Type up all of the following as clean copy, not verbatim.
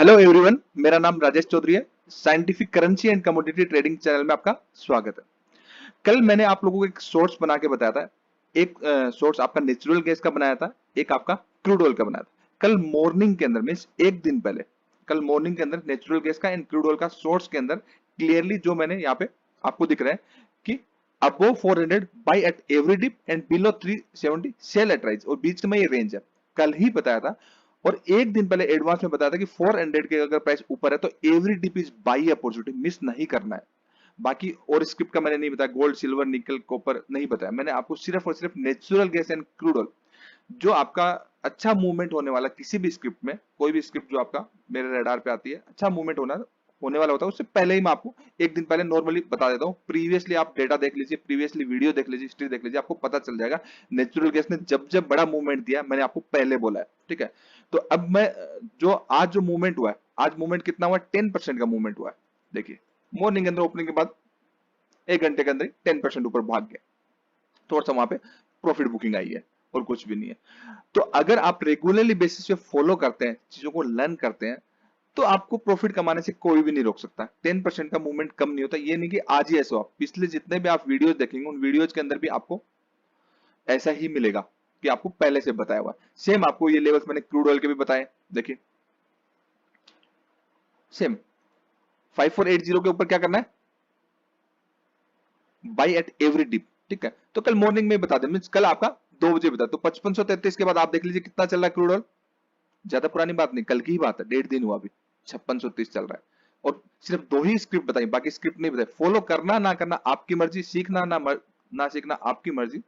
Hello everyone, मेरा नाम राजेश चौधरी है। Scientific currency and commodity trading channel में आपका स्वागत है। कल मैंने आप लोगों को एक सोर्स बना के बताया था। एक सोर्स आपका नेचुरल गैस का बनाया था, एक आपका क्रूड ऑयल का बनाया था। कल मॉर्निंग के अंदर मीन्स एक दिन पहले, कल मॉर्निंग के अंदर नेचुरल गैस का एंड क्रूड ऑयल का सोर्स के अंदर क्लियरली जो मैंने यहाँ पे आपको दिख रहा है कि above 400 buy at every dip and below 370 sell at rise, और बीच में ये रेंज है। कल ही बताया था और एक दिन पहले एडवांस में बताया था कि 400 के अगर प्राइस ऊपर है तो every dip is buy opportunity, miss नहीं करना है। बाकी और स्क्रिप्ट का मैंने नहीं बताया, गोल्ड सिल्वर निकल कॉपर नहीं बताया। मैंने आपको सिर्फ और सिर्फ natural gas and crude oil जो आपका अच्छा मूवमेंट होने वाला, किसी भी स्क्रिप्ट में कोई भी स्क्रिप्ट जो आपका मेरे रडार पे आती है अच्छा मूवमेंट होने वाला होता है, उससे पहले ही मैं आपको एक दिन पहले नॉर्मली बता देता हूँ। प्रीवियसली आप डेटा देख लीजिए, प्रीवियसली वीडियो देख लीजिए, हिस्ट्री देख लीजिए, आपको पता चल जाएगा नेचुरल गैस ने जब जब बड़ा मूवमेंट दिया मैंने आपको पहले बोला है। ठीक है, तो अब मैं जो आज जो मूवमेंट हुआ है, आज मूवमेंट कितना हुआ है? 10% का मूवमेंट हुआ है। देखिए मॉर्निंग के अंदर ओपनिंग के बाद एक घंटे के अंदर 10% ऊपर भाग गया, थोड़ा सा वहां पे प्रॉफिट बुकिंग आई है और कुछ भी नहीं है। तो अगर आप रेगुलरली बेसिस पे फॉलो करते हैं, चीजों को लर्न करते हैं, तो आपको प्रॉफिट कमाने से कोई भी नहीं रोक सकता। 10% का मूवमेंट कम नहीं होता। ये नहीं कि आज ही ऐसा हो, पिछले जितने भी आप वीडियोस देखेंगे उन वीडियोस के अंदर भी आपको ऐसा ही मिलेगा कि आपको पहले से बताया हुआ। सेम आपको ये लेवल्स मैंने क्रूड ऑयल के भी बताए। देखिए सेम 5480 के ऊपर क्या करना है? Buy at every dip. ठीक है, तो कल मॉर्निंग में बता दें, मींस कल आपका 2 बजे बता, तो 5533 के बाद आप देख लीजिए कितना चल रहा है क्रूड ऑयल। ज्यादा पुरानी बात नहीं, कल की ही बात है, 1.5 दिन हुआ अभी 5630 चल रहा है। और सिर्फ 2 ही स्क्रिप्ट बताई, बाकी स्क्रिप्ट नहीं बताई। फॉलो करना ना करना आपकी मर्जी, सीखना ना सीखना आपकी मर्जी।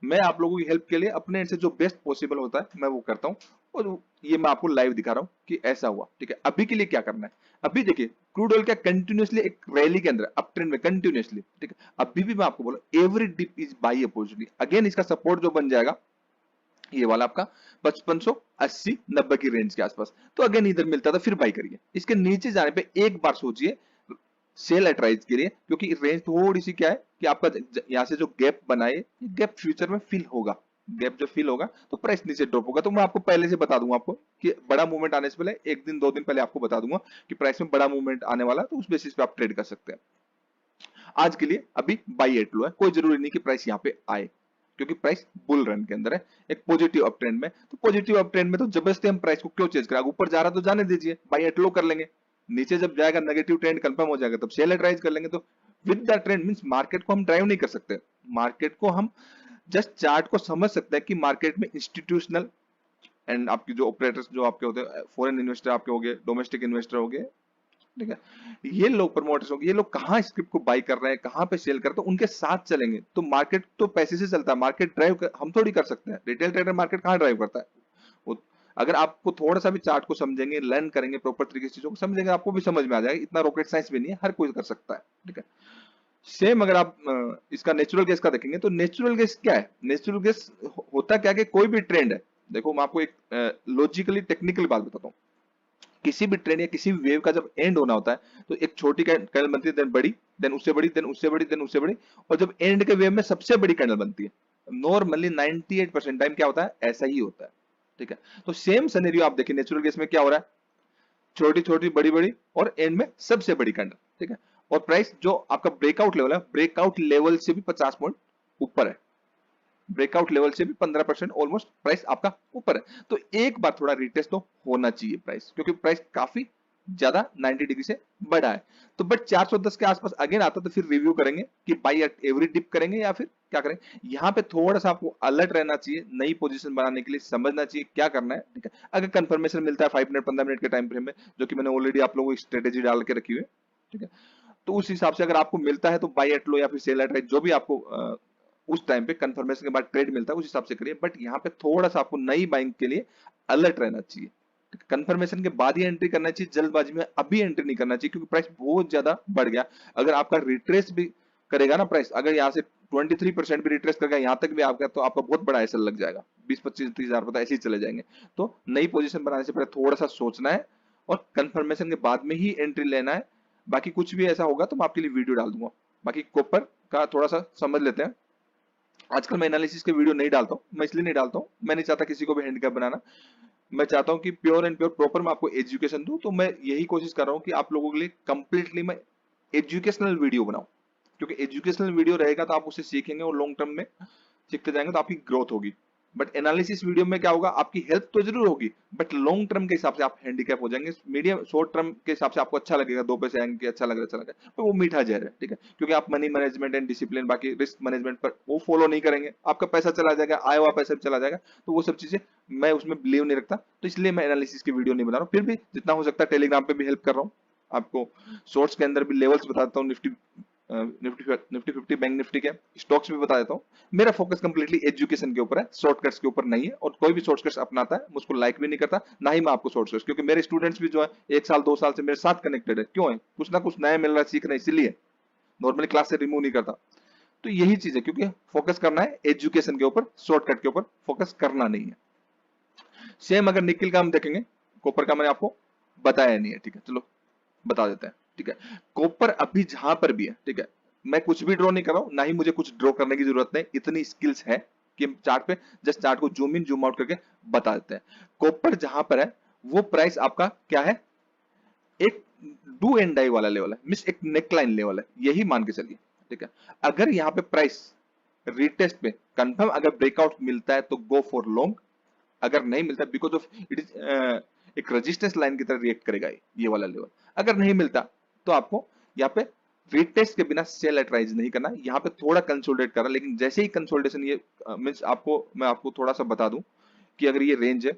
मैं आप लोगों की हेल्प के लिए अपने एंड से जो बेस्ट पॉसिबल होता है मैं वो करता हूँ, और ये मैं आपको लाइव दिखा रहा हूँ कि ऐसा हुआ। ठीक है, अभी के लिए क्या करना है? अभी देखिए क्रूड ऑयल क्या कंटिन्यूअसली एक रैली के अंदर अप ट्रेंड में कंटिन्यूअसली। ठीक है, अभी भी मैं आपको बोला every dip is buy opportunity. Again इसका सपोर्ट जो बन जाएगा ये वाला आपका 5580-90 की रेंज के आसपास, तो अगेन इधर मिलता था फिर बाई करिए। इसके नीचे जाने पे एक बार सोचिए सेल एट राइज के लिए, क्योंकि रेंज थोड़ी सी क्या है कि आपका यहां से जो गैप बनाए, ये गैप फ्यूचर में फिल होगा। गैप जब फिल होगा तो प्राइस नीचे ड्रॉप होगा। तो मैं आपको पहले से बता दूंगा आपको कि बड़ा मूवमेंट आने से पहले एक दिन 2 दिन पहले आपको बता दूंगा कि प्राइस में बड़ा मूवमेंट आने वाला है, तो उस बेसिस पे आप ट्रेड कर सकते हैं। आज के लिए अभी बाई एट लो है, कोई जरूरी नहीं कि प्राइस यहाँ पे आए, क्योंकि प्राइस बुल रन के अंदर है, एक पॉजिटिव अप ट्रेंड में। तो पॉजिटिव अप ट्रेंड में तो जबरदस्ती हम प्राइस को क्यों चेंज करें? ऊपर जा रहा तो जाने दीजिए, बाई एट लो कर लेंगे। नीचे जब जाएगा नेगेटिव ट्रेंड कंफर्म हो जाएगा तब सेल एट राइज कर लेंगे। तो with the trend means market को हम ड्राइव नहीं कर सकते, मार्केट को हम जस्ट चार्ट को समझ सकते हैं कि मार्केट में इंस्टीट्यूशनल एंड आपकी जो ऑपरेटर्स जो आपके होते हैं, फॉरेन इन्वेस्टर आपके हो गए, डोमेस्टिक इन्वेस्टर हो गए, ठीक है, ये लोग प्रमोटर्स होंगे, ये लोग कहाँ स्क्रिप्ट को बाई कर रहे हैं, कहाँ पे सेल कर रहे हैं, तो उनके साथ चलेंगे। तो मार्केट तो पैसे से चलता है, मार्केट हम थोड़ी कर सकते हैं। रिटेल ट्रेडर मार्केट कहाँ ड्राइव करता है? वो अगर आपको थोड़ा सा भी चार्ट को समझेंगे, लर्न करेंगे, प्रॉपर तरीके से चीजों को समझेंगे, आपको भी समझ में आ जाएगा। इतना रॉकेट साइंस भी नहीं है, हर कोई कर सकता है। ठीक है, सेम अगर आप इसका नेचुरल गैस का देखेंगे तो नेचुरल गैस क्या है? नेचुरल गैस होता क्या कि कोई भी ट्रेंड है, देखो मैं आपको एक लॉजिकली टेक्निकल बात बताता हूँ। किसी भी ट्रेंड या किसी भी वेव का जब एंड होना होता है तो एक छोटी कैंडल बनती है, देन बड़ी, देन उससे बड़ी, देन उससे बड़ी, देन उससे बड़ी, और जब एंड के वेव में सबसे बड़ी कैंडल बनती है। नॉर्मली 98% टाइम क्या होता है? ऐसा ही होता है। ठीक है, तो सेम सिनेरियो आप देखिए नेचुरल गैस में क्या हो रहा है, छोटी छोटी बड़ी बड़ी और एंड में सबसे बड़ी कैंडल। ठीक है, और प्राइस जो आपका ब्रेकआउट लेवल है, ब्रेकआउट लेवल से भी 50 पॉइंट ऊपर है, ब्रेकआउट लेवल से भी 15% ऑलमोस्ट प्राइस आपका ऊपर है। तो एक बार थोड़ा रिटेस्ट तो होना चाहिए प्राइस, क्योंकि प्राइस काफी ज्यादा 90 डिग्री से बढ़ा है। तो बट 410 के आसपास अगेन आता तो फिर रिव्यू करेंगे कि बाई एट एवरी डिप करेंगे या फिर क्या करेंगे। यहाँ पे थोड़ा सा आपको अलर्ट रहना चाहिए, नई पोजीशन बनाने के लिए समझना चाहिए क्या करना है। ठीक है, अगर कंफर्मेशन मिलता है 5 मिनट 15 मिनट के टाइम फ्रेम में, जो कि मैंने ऑलरेडी आप लोगों को स्ट्रेटेजी डाल के रखी हुई है, ठीक है, तो उस हिसाब से अगर आपको मिलता है तो बाई एट लो या फिर सेल एट राइट, जो भी आपको उस टाइम पे कंफर्मेशन के बाद ट्रेड मिलता है उस हिसाब से करिए। बट यहाँ पे थोड़ा सा आपको नई बाइंग के लिए अलर्ट रहना चाहिए। कंफर्मेशन के बाद ही एंट्री करना चाहिए, जल्दबाजी में अभी एंट्री नहीं करना चाहिए, क्योंकि प्राइस बहुत ज्यादा बढ़ गया। अगर आपका रिट्रेस भी करेगा ना प्राइस, अगर यहाँ से 23% भी रिट्रेस करेगा यहाँ तक भी आपका, तो आपका बहुत बड़ा एसएल लग जाएगा, 20-25-30 हजार पता ऐसे ही चले जाएंगे। तो नई पोजीशन बनाने से पहले थोड़ा सा सोचना है और कंफर्मेशन के बाद में ही एंट्री लेना है। बाकी कुछ भी ऐसा होगा तो मैं आपके लिए वीडियो डाल दूंगा। बाकी कॉपर का थोड़ा सा समझ लेते हैं। आजकल मैं एनालिसिस के वीडियो नहीं डालता हूँ, मैं इसलिए नहीं डालता हूँ, मैं नहीं चाहता किसी को भी हैंडीकैप बनाना। मैं चाहता हूं कि प्योर एंड प्योर प्रॉपर मैं आपको एजुकेशन दूं, तो मैं यही कोशिश कर रहा हूं कि आप लोगों के लिए कंप्लीटली मैं एजुकेशनल वीडियो बनाऊं, क्योंकि एजुकेशनल वीडियो रहेगा तो आप उसे सीखेंगे और लॉन्ग टर्म में सीखते जाएंगे तो आपकी ग्रोथ होगी। बट एनालिसिस वीडियो में क्या होगा, आपकी हेल्प तो जरूर होगी, बट लॉन्ग टर्म के हिसाब से आप हैंडीकैप हो जाएंगे। मीडियम शॉर्ट टर्म के हिसाब से आपको अच्छा लगेगा, दो पैसे आएंगे, अच्छा लग रहा है, अच्छा लग रहा है, तो वो मीठा जहर है, ठीक है, क्योंकि आप मनी मैनेजमेंट एंड डिसिप्लिन, बाकी रिस्क मैनेजमेंट पर वो फॉलो नहीं करेंगे, आपका पैसा चला जाएगा, आया हुआ पैसा भी चला जाएगा। तो वो सब चीजें मैं उसमें बिलीव नहीं रखता, तो इसलिए मैं एनालिसिस की वीडियो नहीं बना रहा हूँ। फिर भी जितना हो सकता है टेलीग्राम पे भी हेल्प कर रहा हूँ आपको, शॉर्ट्स के अंदर भी लेवल्स बताता हूँ, निफ्टी निफ्टी 50, बैंक निफ्टी के स्टॉक्स भी बता देता हूँ। मेरा फोकस कंप्लीटली एजुकेशन के ऊपर है, शॉर्टकट्स के ऊपर नहीं है, और कोई भी शॉर्टकट्स अपनाता है मुझको लाइक भी नहीं करता, ना ही मैं आपको शॉर्टकट्स, क्योंकि मेरे स्टूडेंट्स भी जो है 1 साल 2 साल से मेरे साथ कनेक्टेड है। क्यों है? कुछ ना कुछ नया मिल रहा है, सीख रहे हैं, इसीलिए नॉर्मली क्लास से रिमूव नहीं करता। तो यही चीज है, क्योंकि फोकस करना है एजुकेशन के ऊपर, शॉर्टकट के ऊपर फोकस करना नहीं है। सेम अगर निकिल का हम देखेंगे, कॉपर का मैंने आपको बताया नहीं है, ठीक है, चलो बता देते हैं, ठीक है। कॉपर अभी जहां पर भी है, ठीक है, मैं कुछ भी ड्रॉ नहीं कर रहा हूं, ना ही मुझे कुछ ड्रॉ करने की जरूरत नहीं, इतनी स्किल्स है कि हम चार्ट पे जस्ट चार्ट को जूम इन जूम आउट करके बता देते हैं। कॉपर जहां पर है वो प्राइस आपका क्या है, एक डू एंड डाई वाला लेवल है, मींस एक नेकलाइन लेवल है, यही मान के चलिए, ठीक है। अगर यहाँ पे प्राइस रिटेस्ट पे कंफर्म अगर ब्रेकआउट मिलता है तो गो फॉर लॉन्ग, अगर नहीं मिलता बिकॉज ऑफ इट इज एक रेजिस्टेंस लाइन की तरह रिएक्ट करेगा ये वाला लेवल। अगर नहीं मिलता तो आपको यहाँ पे रीटेस्ट के बिना सेल एट राइज नहीं करना। यहाँ पे थोड़ा कंसोलिडेट करा, लेकिन जैसे ही कंसोलिडेशन ये मींस आपको मैं आपको थोड़ा सा बता दूं कि अगर ये रेंज है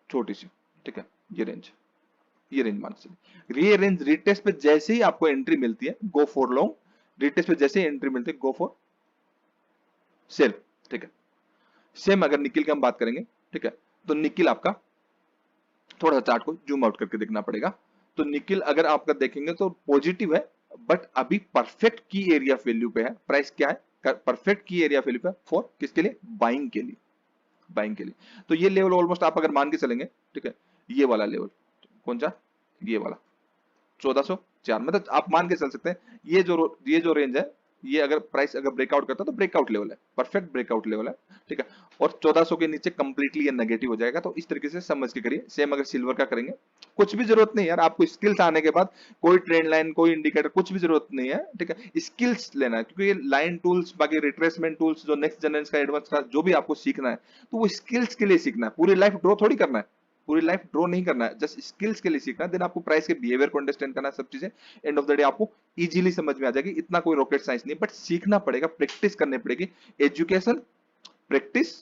छोटी सी, ठीक है, ये रेंज मान चलिए, ये रेंज रीटेस्ट पे जैसे ही आपको एंट्री मिलती है गो फॉर लॉन्ग, रीटेस्ट पे जैसे ही एंट्री मिलती है गो फॉर सेल, ठीक है। सेम अगर निकिल की हम बात करेंगे, ठीक है, तो निकिल आपका थोड़ा सा चार्ट को जूम आउट करके देखना पड़ेगा। तो निकिल अगर आपका देखेंगे तो पॉजिटिव है, बट अभी परफेक्ट की एरिया वैल्यू पे है। प्राइस क्या है, परफेक्ट की एरिया वैल्यू पे फॉर किसके लिए, बाइंग के लिए, बाइंग के लिए। तो ये लेवल ऑलमोस्ट आप अगर मान के चलेंगे, ठीक है, ये वाला लेवल कौन सा, ये वाला 1404, मतलब आप मान के चल सकते हैं ये जो रेंज है, ये अगर प्राइस अगर ब्रेकआउट करता है तो ब्रेकआउट लेवल है, परफेक्ट ब्रेकआउट लेवल है, ठीक है। और 1400 के नीचे कंप्लीटली ये नेगेटिव हो जाएगा, तो इस तरीके से समझ के करिए। सेम अगर सिल्वर का करेंगे, कुछ भी जरूरत नहीं यार, आपको स्किल्स आने के बाद कोई ट्रेंड लाइन कोई इंडिकेटर कुछ भी जरूरत नहीं है, ठीक है, स्किल्स लेना है, क्योंकि ये लाइन टूल्स बाकी रिट्रेसमेंट टूल्स जो नेक्स्ट जनरेशन का एडवांस का जो भी आपको सीखना है, तो वो स्किल्स के लिए सीखना है, पूरी लाइफ ड्रॉ थोड़ी करना है, पूरी लाइफ ड्रॉ नहीं करना है, जस्ट स्किल्स के लिए सीखना है। देन आपको प्राइस के बिहेवियर को अंडरस्टैंड करना है, सब चीजें एंड ऑफ द डे आपको इजीली समझ में आ जाएगी। इतना कोई रॉकेट साइंस नहीं, बट सीखना पड़ेगा, प्रैक्टिस करनी पड़ेगी, education, practice,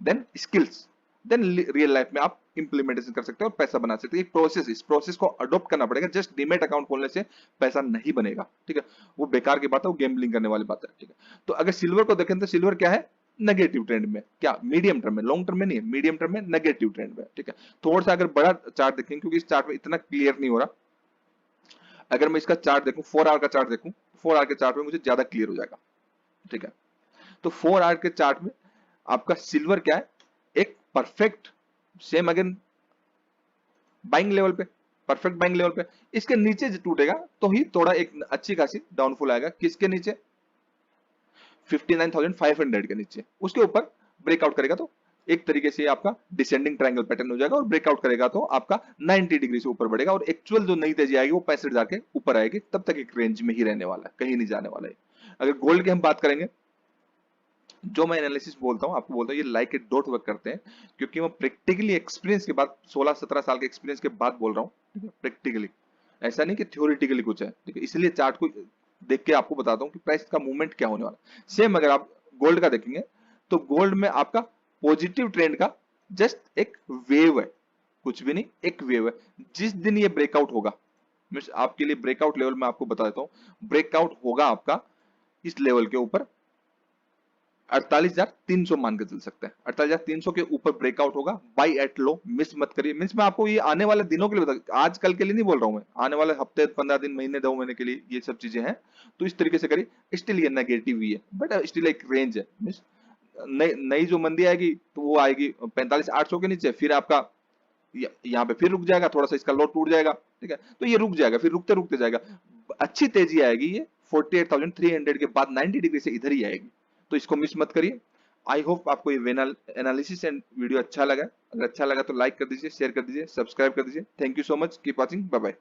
then skills, then real life में आप इंप्लीमेंटेशन कर सकते हो और पैसा बना सकते हो। एक प्रोसेस, इस प्रोसेस को अडॉप्ट करना पड़ेगा। जस्ट डीमेट अकाउंट खोलने से पैसा नहीं बनेगा, ठीक है, वो बेकार की बात है, वो गेम्बलिंग करने वाली बात है, ठीक है। तो अगर सिल्वर को देखें तो सिल्वर क्या है, नेगेटिव ट्रेंड में, क्या मीडियम टर्म में, लॉन्ग टर्म में नहीं है, मीडियम टर्म में नेगेटिव ट्रेंड में, ठीक है। थोड़ा सा अगर बड़ा चार्ट देखें, क्योंकि इस चार्ट में इतना क्लियर नहीं हो रहा, अगर मैं इसका चार्ट देखूं, 4 आवर का चार्ट देखूं, 4 आवर के चार्ट में मुझे ज्यादा क्लियर हो जाएगा, ठीक है। तो 4 आवर के चार्ट में आपका सिल्वर क्या है, एक perfect, same again buying level पे, परफेक्ट बाइंग लेवल पे, इसके नीचे टूटेगा तो ही थोड़ा एक अच्छी खासी डाउनफॉल आएगा। किसके नीचे, 59,500 के नीचे। उसके ऊपर ब्रेकआउट करेगा तो एक तरीके से आपका डिसेंडिंग ट्रायंगल पैटर्न हो जाएगा, और ब्रेकआउट करेगा तो आपका 90 डिग्री से ऊपर बढ़ेगा, और एक्चुअल जो नई तेजी आएगी वो 65,000 के ऊपर आएगी, तब तक एक रेंज में ही रहने वाला है, कहीं नहीं जाने वाला है। अगर गोल्ड की हम बात करेंगे, जो मैं एनालिसिस बोलता हूं आपको बोलता हूं, ये लाइक ए डॉट वर्क करते हैं, क्योंकि मैं प्रैक्टिकली एक्सपीरियंस के बाद 16-17 साल के एक्सपीरियंस के बाद बोल रहा हूं, ठीक है, प्रैक्टिकली, ऐसा नहीं कि थ्योरेटिकली कुछ है, ठीक है। इसलिए चार्ट को देख के आपको बताता हूं कि प्राइस का मूवमेंट क्या होने वाला है। सेम अगर आप गोल्ड का देखेंगे तो गोल्ड में आपका पॉजिटिव ट्रेंड का जस्ट एक वेव है, कुछ भी नहीं, एक वेव है। जिस दिन ये ब्रेकआउट होगा, मींस आपके लिए ब्रेकआउट लेवल में आपको बता देता हूं, ब्रेकआउट होगा आपका इस लेवल के ऊपर 48,300 मान के चल सकते हैं, 48,300 के ऊपर ब्रेकआउट होगा, बाई एट लो, मिस मत करिए। मींस मैं आपको ये आने वाले दिनों के लिए बता, आज कल के लिए नहीं बोल रहा हूं मैं, आने वाले हफ्ते 15 दिन महीने 2 महीने के लिए ये सब चीजें हैं। तो इस तरीके से करिए, स्टिल ये नेगेटिव ही है, बट स्टिल एक रेंज है। मींस नई जो मंदी आएगी तो वो आएगी 45,800 के नीचे, फिर आपका यहाँ पे फिर रुक जाएगा, थोड़ा सा इसका लो टूट जाएगा, ठीक है, तो ये रुक जाएगा, फिर रुकते रुकते जाएगा, अच्छी तेजी आएगी ये 48,300 के बाद 90 डिग्री से इधर ही आएगी। तो इसको मिस मत करिए। आई होप आपको ये एनालिसिस एंड वीडियो अच्छा लगा। अगर अच्छा लगा तो लाइक कर दीजिए, शेयर कर दीजिए, सब्सक्राइब कर दीजिए। Thank you so much, keep watching, bye bye.